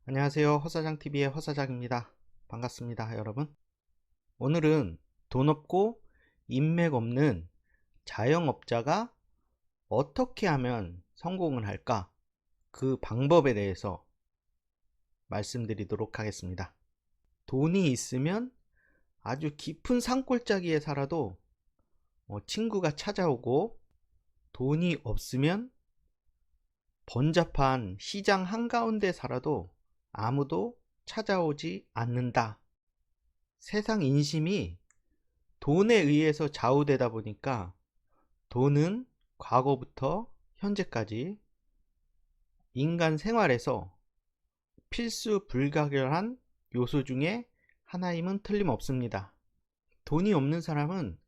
안녕하세요. 허사장TV의 허사장입니다. 반갑습니다, 여러분. 오늘은 돈 없고 인맥 없는 자영업자가 어떻게 하면 성공을 할까? 그 방법에 대해서 말씀드리도록 하겠습니다. 돈이 있으면 아주 깊은 산골짜기에 살아도 친구가 찾아오고, 돈이 없으면 번잡한 시장 한가운데 살아도 아무도 찾아오지 않는다. 세상 인심이 돈에 의해서 좌우되다 보니까 돈은 과거부터 현재까지 인간 생활에서 필수 불가결한 요소 중에 하나임은 틀림없습니다. 돈이 없는 사람은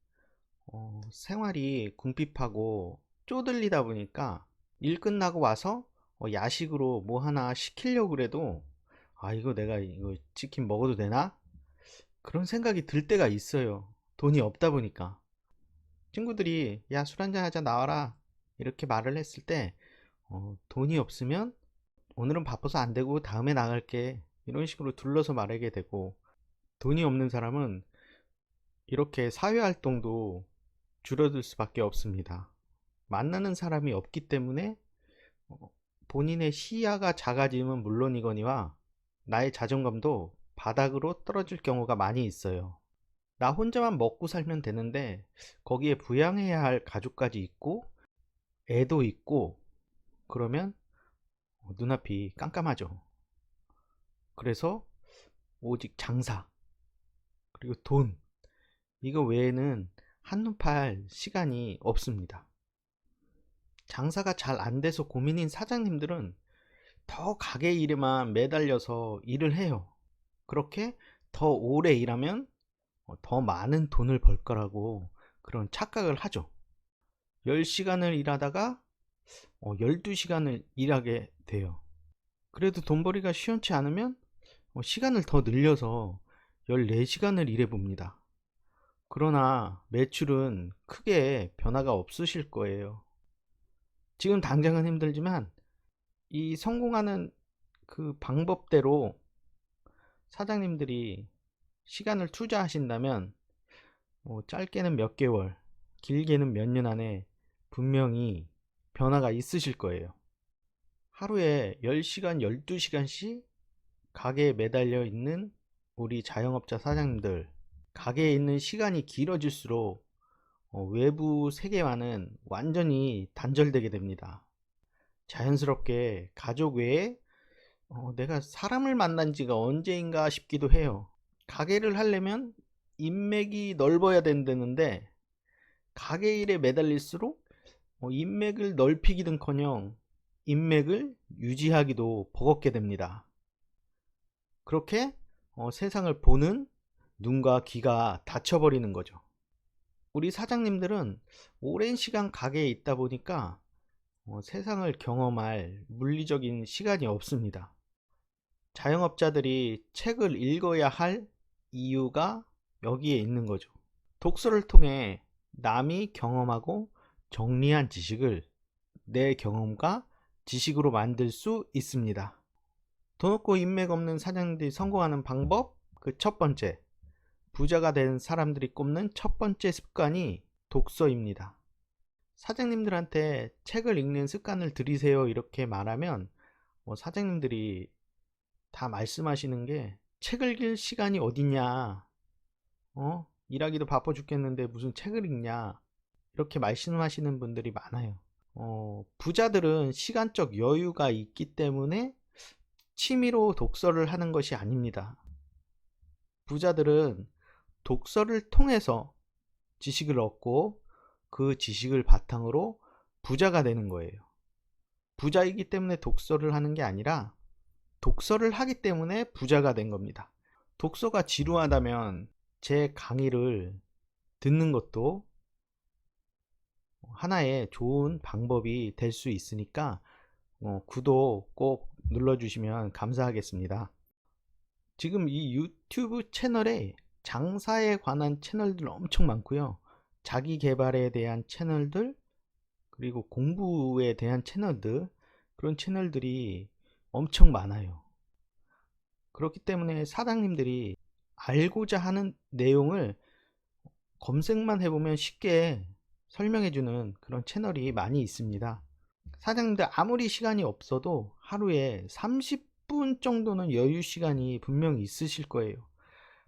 생활이 궁핍하고 쪼들리다 보니까 일 끝나고 와서 야식으로 뭐 하나 시키려고 그래도 이거 내가 이거 치킨 먹어도 되나? 그런 생각이 들 때가 있어요. 돈이 없다 보니까. 친구들이 야, 술 한잔 하자 나와라 이렇게 말을 했을 때 돈이 없으면 오늘은 바빠서 안 되고 다음에 나갈게 이런 식으로 둘러서 말하게 되고, 돈이 없는 사람은 이렇게 사회활동도 줄어들 수밖에 없습니다. 만나는 사람이 없기 때문에 본인의 시야가 작아짐은 물론이거니와 나의 자존감도 바닥으로 떨어질 경우가 많이 있어요. 나 혼자만 먹고 살면 되는데 거기에 부양해야 할 가족까지 있고 애도 있고 그러면 눈앞이 깜깜하죠. 그래서 오직 장사 그리고 돈, 이거 외에는 한눈 팔 시간이 없습니다. 장사가 잘 안 돼서 고민인 사장님들은 더 가게 일에만 매달려서 일을 해요. 그렇게 더 오래 일하면 더 많은 돈을 벌 거라고 그런 착각을 하죠. 10시간을 일하다가 12시간을 일하게 돼요. 그래도 돈벌이가 시원치 않으면 시간을 더 늘려서 14시간을 일해 봅니다. 그러나 매출은 크게 변화가 없으실 거예요. 지금 당장은 힘들지만 이 성공하는 그 방법대로 사장님들이 시간을 투자하신다면 짧게는 몇 개월, 길게는 몇 년 안에 분명히 변화가 있으실 거예요. 하루에 10시간, 12시간씩 가게에 매달려 있는 우리 자영업자 사장님들, 가게에 있는 시간이 길어질수록 외부 세계와는 완전히 단절되게 됩니다. 자연스럽게 가족 외에 내가 사람을 만난 지가 언제인가 싶기도 해요. 가게를 하려면 인맥이 넓어야 된다는데 가게 일에 매달릴수록 인맥을 넓히기는커녕 인맥을 유지하기도 버겁게 됩니다. 그렇게 세상을 보는 눈과 귀가 닫혀버리는 거죠. 우리 사장님들은 오랜 시간 가게에 있다 보니까 세상을 경험할 물리적인 시간이 없습니다. 자영업자들이 책을 읽어야 할 이유가 여기에 있는 거죠. 독서를 통해 남이 경험하고 정리한 지식을 내 경험과 지식으로 만들 수 있습니다. 돈 없고 인맥 없는 사장님들이 성공하는 방법, 그 첫 번째, 부자가 된 사람들이 꼽는 첫 번째 습관이 독서입니다. 사장님들한테 책을 읽는 습관을 들이세요 이렇게 말하면 사장님들이 다 말씀하시는 게 책을 읽을 시간이 어딨냐, 일하기도 바빠 죽겠는데 무슨 책을 읽냐, 이렇게 말씀하시는 분들이 많아요. 부자들은 시간적 여유가 있기 때문에 취미로 독서를 하는 것이 아닙니다. 부자들은 독서를 통해서 지식을 얻고 그 지식을 바탕으로 부자가 되는 거예요. 부자이기 때문에 독서를 하는 게 아니라 독서를 하기 때문에 부자가 된 겁니다. 독서가 지루하다면 제 강의를 듣는 것도 하나의 좋은 방법이 될 수 있으니까 구독 꼭 눌러주시면 감사하겠습니다. 지금 이 유튜브 채널에 장사에 관한 채널들 엄청 많고요. 자기 개발에 대한 채널들, 그리고 공부에 대한 채널들, 그런 채널들이 엄청 많아요. 그렇기 때문에 사장님들이 알고자 하는 내용을 검색만 해보면 쉽게 설명해주는 그런 채널이 많이 있습니다. 사장님들 아무리 시간이 없어도 하루에 30분 정도는 여유 시간이 분명히 있으실 거예요.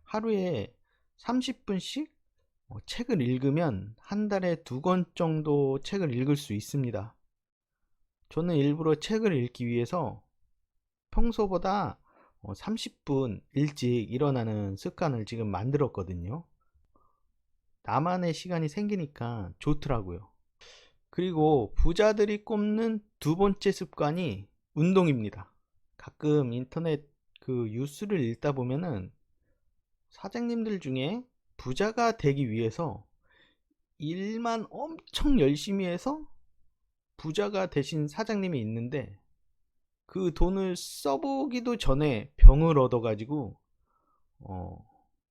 하루에 30분씩 책을 읽으면 한 달에 2권 정도 책을 읽을 수 있습니다. 저는 일부러 책을 읽기 위해서 평소보다 30분 일찍 일어나는 습관을 지금 만들었거든요. 나만의 시간이 생기니까 좋더라고요. 그리고 부자들이 꼽는 두 번째 습관이 운동입니다. 가끔 인터넷 그 뉴스를 읽다 보면은 사장님들 중에 부자가 되기 위해서 일만 엄청 열심히 해서 부자가 되신 사장님이 있는데 그 돈을 써보기도 전에 병을 얻어가지고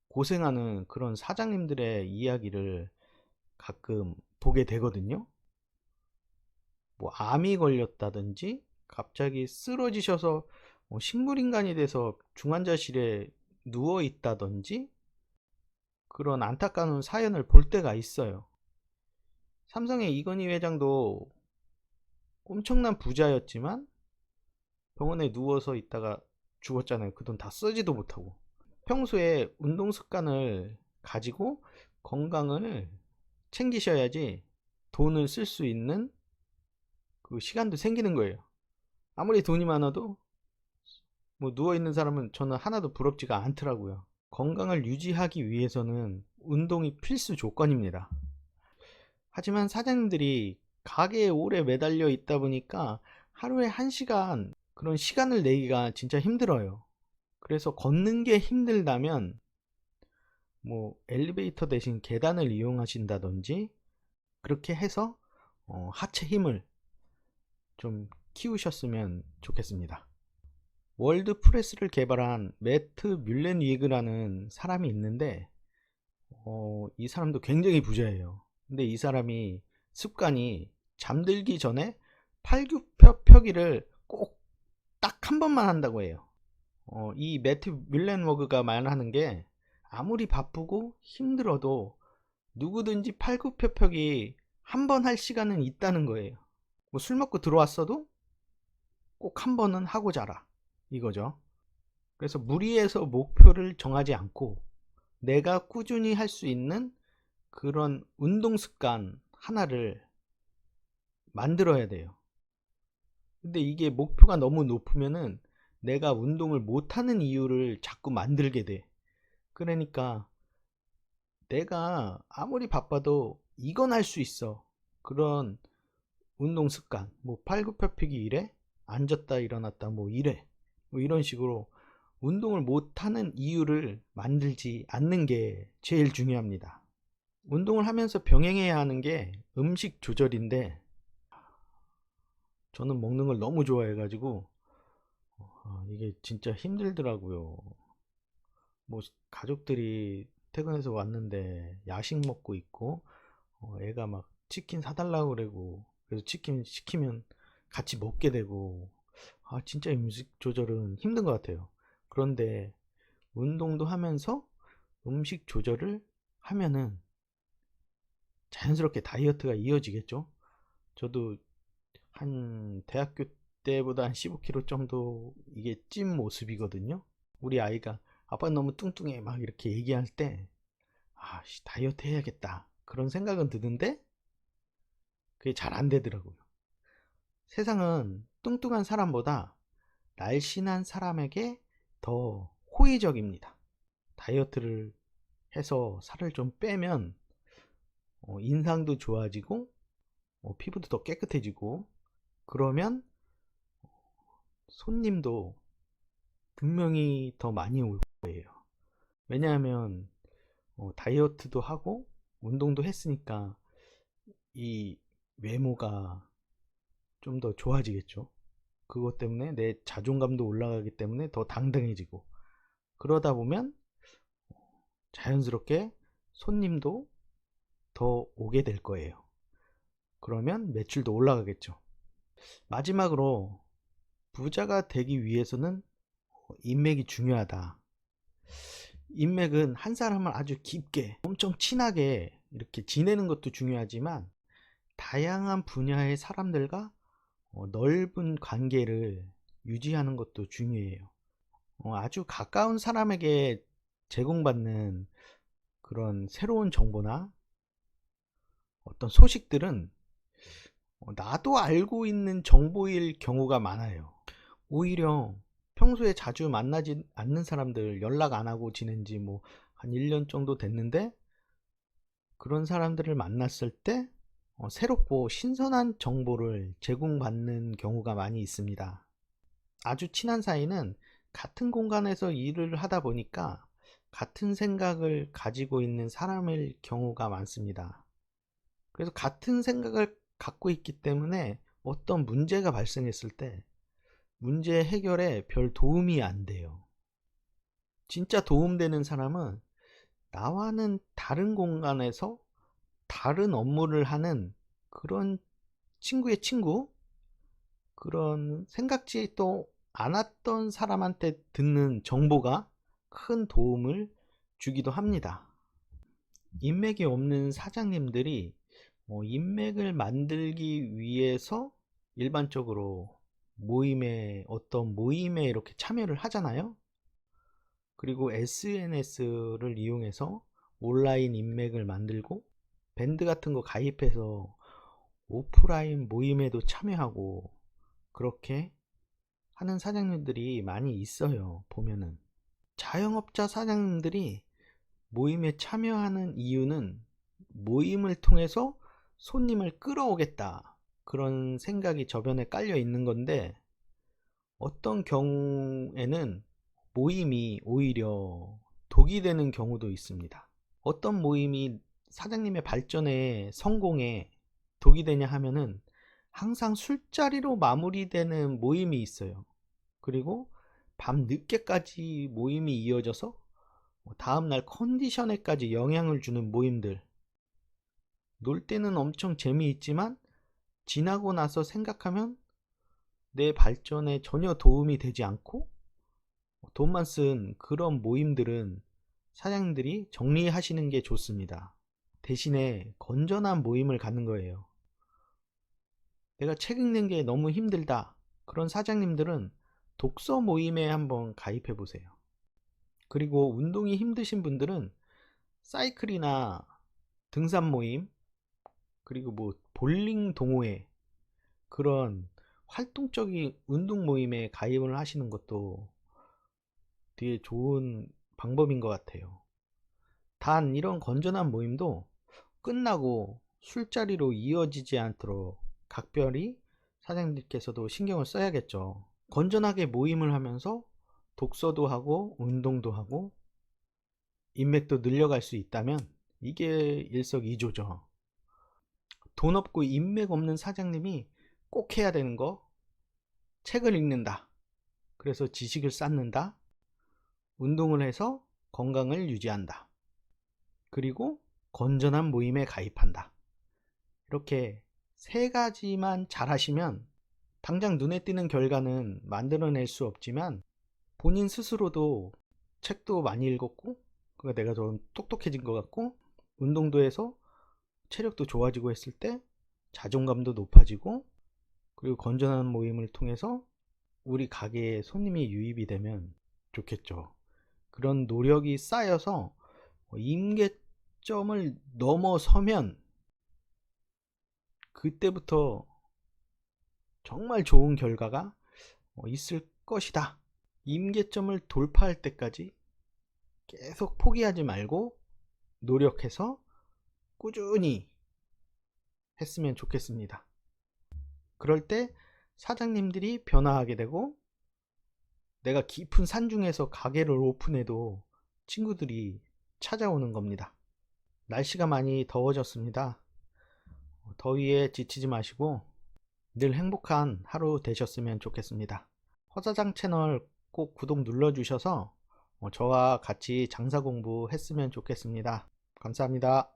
고생하는 그런 사장님들의 이야기를 가끔 보게 되거든요. 뭐 암이 걸렸다든지 갑자기 쓰러지셔서 식물인간이 돼서 중환자실에 누워 있다든지 그런 안타까운 사연을 볼 때가 있어요. 삼성의 이건희 회장도 엄청난 부자였지만 병원에 누워서 있다가 죽었잖아요. 그 돈 다 쓰지도 못하고. 평소에 운동 습관을 가지고 건강을 챙기셔야지 돈을 쓸 수 있는 그 시간도 생기는 거예요. 아무리 돈이 많아도 뭐 누워있는 사람은 저는 하나도 부럽지가 않더라고요. 건강을 유지하기 위해서는 운동이 필수 조건입니다. 하지만 사장님들이 가게에 오래 매달려 있다 보니까 하루에 1시간 그런 시간을 내기가 진짜 힘들어요. 그래서 걷는 게 힘들다면 뭐 엘리베이터 대신 계단을 이용하신다든지 그렇게 해서 하체 힘을 좀 키우셨으면 좋겠습니다. 월드 프레스를 개발한 매트 뮬렌위그라는 사람이 있는데 이 사람도 굉장히 부자예요. 근데 이 사람이 습관이 잠들기 전에 팔굽혀펴기를 꼭 딱 한 번만 한다고 해요. 이 매트 뮬렌워그가 말하는 게 아무리 바쁘고 힘들어도 누구든지 팔굽혀펴기 한 번 할 시간은 있다는 거예요. 뭐 술 먹고 들어왔어도 꼭 한 번은 하고 자라 이거죠. 그래서 무리해서 목표를 정하지 않고 내가 꾸준히 할 수 있는 그런 운동 습관 하나를 만들어야 돼요. 근데 이게 목표가 너무 높으면은 내가 운동을 못하는 이유를 자꾸 만들게 돼. 그러니까 내가 아무리 바빠도 이건 할 수 있어. 그런 운동 습관, 뭐 팔굽혀펴기 이래, 앉았다 일어났다 뭐 이래, 뭐 이런 식으로 운동을 못하는 이유를 만들지 않는 게 제일 중요합니다. 운동을 하면서 병행해야 하는 게 음식 조절인데 저는 먹는 걸 너무 좋아해가지고 이게 진짜 힘들더라고요. 뭐 가족들이 퇴근해서 왔는데 야식 먹고 있고 애가 막 치킨 사달라고 그러고 그래서 치킨 시키면 같이 먹게 되고 진짜 음식 조절은 힘든 것 같아요. 그런데 운동도 하면서 음식 조절을 하면은 자연스럽게 다이어트가 이어지겠죠. 저도 한 대학교 때보다 한 15kg 정도 이게 찐 모습이거든요. 우리 아이가 아빠 너무 뚱뚱해 막 이렇게 얘기할 때 다이어트 해야겠다 그런 생각은 드는데 그게 잘 안 되더라고요. 세상은 뚱뚱한 사람보다 날씬한 사람에게 더 호의적입니다. 다이어트를 해서 살을 좀 빼면 인상도 좋아지고 피부도 더 깨끗해지고 그러면 손님도 분명히 더 많이 올 거예요. 왜냐하면 다이어트도 하고 운동도 했으니까 이 외모가 좀 더 좋아지겠죠. 그것 때문에 내 자존감도 올라가기 때문에 더 당당해지고 그러다 보면 자연스럽게 손님도 더 오게 될 거예요. 그러면 매출도 올라가겠죠. 마지막으로 부자가 되기 위해서는 인맥이 중요하다. 인맥은 한 사람을 아주 깊게 엄청 친하게 이렇게 지내는 것도 중요하지만 다양한 분야의 사람들과 넓은 관계를 유지하는 것도 중요해요. 아주 가까운 사람에게 제공받는 그런 새로운 정보나 어떤 소식들은 나도 알고 있는 정보일 경우가 많아요. 오히려 평소에 자주 만나지 않는 사람들, 연락 안 하고 지낸 지 뭐 한 1년 정도 됐는데 그런 사람들을 만났을 때 새롭고 신선한 정보를 제공받는 경우가 많이 있습니다. 아주 친한 사이는 같은 공간에서 일을 하다 보니까 같은 생각을 가지고 있는 사람일 경우가 많습니다. 그래서 같은 생각을 갖고 있기 때문에 어떤 문제가 발생했을 때 문제 해결에 별 도움이 안 돼요. 진짜 도움되는 사람은 나와는 다른 공간에서 다른 업무를 하는 그런 친구의 친구, 그런 생각지도 않았던 사람한테 듣는 정보가 큰 도움을 주기도 합니다. 인맥이 없는 사장님들이 인맥을 만들기 위해서 일반적으로 어떤 모임에 이렇게 참여를 하잖아요. 그리고 SNS를 이용해서 온라인 인맥을 만들고 밴드 같은 거 가입해서 오프라인 모임에도 참여하고 그렇게 하는 사장님들이 많이 있어요. 보면은 자영업자 사장님들이 모임에 참여하는 이유는 모임을 통해서 손님을 끌어오겠다, 그런 생각이 저변에 깔려 있는 건데 어떤 경우에는 모임이 오히려 독이 되는 경우도 있습니다. 어떤 모임이 사장님의 발전에 성공에 독이 되냐 하면은 항상 술자리로 마무리되는 모임이 있어요. 그리고 밤 늦게까지 모임이 이어져서 다음날 컨디션에까지 영향을 주는 모임들. 놀 때는 엄청 재미있지만 지나고 나서 생각하면 내 발전에 전혀 도움이 되지 않고 돈만 쓴 그런 모임들은 사장님들이 정리하시는 게 좋습니다. 대신에 건전한 모임을 갖는 거예요. 내가 책 읽는 게 너무 힘들다, 그런 사장님들은 독서 모임에 한번 가입해 보세요. 그리고 운동이 힘드신 분들은 사이클이나 등산 모임, 그리고 뭐 볼링 동호회, 그런 활동적인 운동 모임에 가입을 하시는 것도 되게 좋은 방법인 것 같아요. 단 이런 건전한 모임도 끝나고 술자리로 이어지지 않도록 각별히 사장님께서도 신경을 써야겠죠. 건전하게 모임을 하면서 독서도 하고 운동도 하고 인맥도 늘려갈 수 있다면 이게 일석이조죠. 돈 없고 인맥 없는 사장님이 꼭 해야 되는 거, 책을 읽는다, 그래서 지식을 쌓는다, 운동을 해서 건강을 유지한다, 그리고 건전한 모임에 가입한다. 이렇게 세 가지만 잘 하시면 당장 눈에 띄는 결과는 만들어낼 수 없지만 본인 스스로도 책도 많이 읽었고 내가 좀 똑똑해진 것 같고 운동도 해서 체력도 좋아지고 했을 때 자존감도 높아지고 그리고 건전한 모임을 통해서 우리 가게에 손님이 유입이 되면 좋겠죠. 그런 노력이 쌓여서 임계점을 넘어서면 그때부터 정말 좋은 결과가 있을 것이다. 임계점을 돌파할 때까지 계속 포기하지 말고 노력해서 꾸준히 했으면 좋겠습니다. 그럴 때 사장님들이 변화하게 되고 내가 깊은 산 중에서 가게를 오픈해도 친구들이 찾아오는 겁니다. 날씨가 많이 더워졌습니다. 더위에 지치지 마시고 늘 행복한 하루 되셨으면 좋겠습니다. 허사장 채널 꼭 구독 눌러주셔서 저와 같이 장사 공부 했으면 좋겠습니다. 감사합니다.